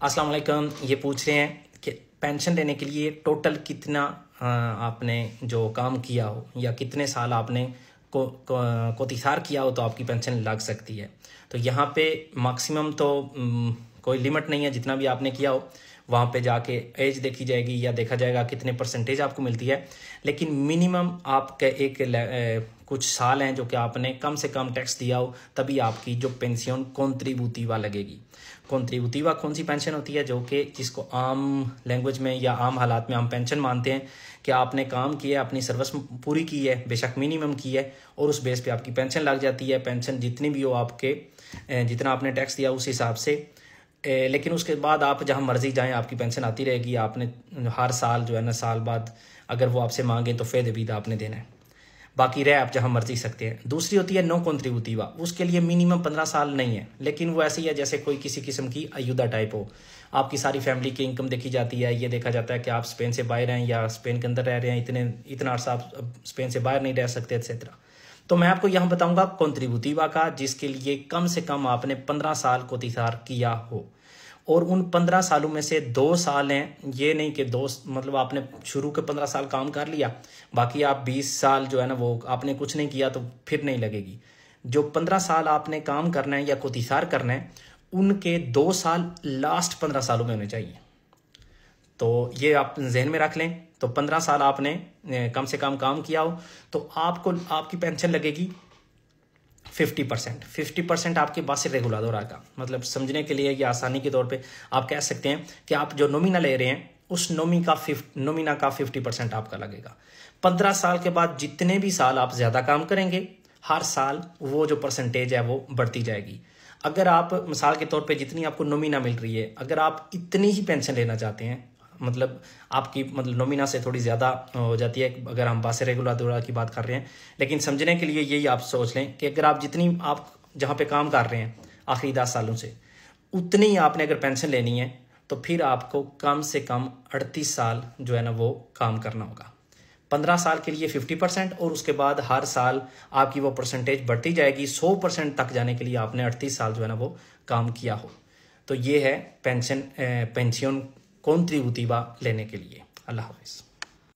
अस्सलाम वालेकुम। ये पूछ रहे हैं कि पेंशन लेने के लिए टोटल कितना आपने जो काम किया हो या कितने साल आपने कोतिसार किया हो तो आपकी पेंशन लग सकती है। तो यहाँ पे मैक्सिमम तो कोई लिमिट नहीं है, जितना भी आपने किया हो वहाँ पे जाके एज देखी जाएगी या देखा जाएगा कितने परसेंटेज आपको मिलती है। लेकिन मिनिमम आपके कुछ साल हैं जो कि आपने कम से कम टैक्स दिया हो, तभी आपकी जो पेंशन कॉन्ट्रीब्यूटिवा लगेगी। कॉन्ट्रीब्यूटिवा कौन सी पेंशन होती है, जो कि जिसको आम लैंग्वेज में या आम हालात में हम पेंशन मानते हैं कि आपने काम किया, अपनी सर्विस पूरी की है, बेशक मिनिमम की है, और उस बेस पे आपकी पेंशन लग जाती है। पेंशन जितनी भी हो आपके, जितना आपने टैक्स दिया उस हिसाब से। लेकिन उसके बाद आप जहां मर्जी जाएं आपकी पेंशन आती रहेगी। आपने हर साल जो है ना, साल बाद अगर वो आपसे मांगे तो फेद भी आपने देना है, बाकी रहे आप जहां मर्जी सकते हैं। दूसरी होती है नो कॉन्ट्रीब्यूटिवा, उसके लिए मिनिमम 15 साल नहीं है, लेकिन वो ऐसी है जैसे कोई किसी किस्म की अयुदा टाइप हो। आपकी सारी फैमिली की इनकम देखी जाती है, ये देखा जाता है कि आप स्पेन से बाहर हैं या स्पेन के अंदर रह रहे हैं, इतना अर्सा आप स्पेन से बाहर नहीं रह सकते एक्सेट्रा। तो मैं आपको यहाँ बताऊंगा कॉन्ट्रीब्यूटिवा का, जिसके लिए कम से कम आपने 15 साल कोतिसार किया हो, और उन 15 सालों में से 2 साल हैं। ये नहीं कि मतलब आपने शुरू के 15 साल काम कर लिया, बाकी आप 20 साल जो है ना वो आपने कुछ नहीं किया तो फिर नहीं लगेगी। जो 15 साल आपने काम करना है या कोतिसार करना है, उनके 2 साल लास्ट 15 सालों में होने चाहिए। तो ये आप जहन में रख लें। तो 15 साल आपने कम से कम काम किया हो तो आपकी पेंशन लगेगी 50%। आपके पास से रेगुलादोरा का, मतलब समझने के लिए या आसानी के तौर पे आप कह सकते हैं कि आप जो नोमिना ले रहे हैं उस नोमिना का 50% आपका लगेगा। 15 साल के बाद जितने भी साल आप ज्यादा काम करेंगे, हर साल वो जो परसेंटेज है वो बढ़ती जाएगी। अगर आप मिसाल के तौर पे जितनी आपको नोमिना मिल रही है, अगर आप इतनी ही पेंशन लेना चाहते हैं, मतलब आपकी नोमिना से थोड़ी ज़्यादा हो जाती है अगर हम बासे रेगुलादोरा की बात कर रहे हैं, लेकिन समझने के लिए यही आप सोच लें कि अगर आप जितनी आप जहाँ पे काम कर रहे हैं आखिरी 10 सालों से, उतनी ही आपने अगर पेंशन लेनी है तो फिर आपको कम से कम 38 साल जो है ना वो काम करना होगा। 15 साल के लिए 50% और उसके बाद हर साल आपकी वो परसेंटेज बढ़ती जाएगी। 100% तक जाने के लिए आपने 38 साल जो है ना वो काम किया हो। तो ये है पेंशन कॉन्ट्रीब्यूटिवा लेने के लिए। अल्लाह हाफिज़।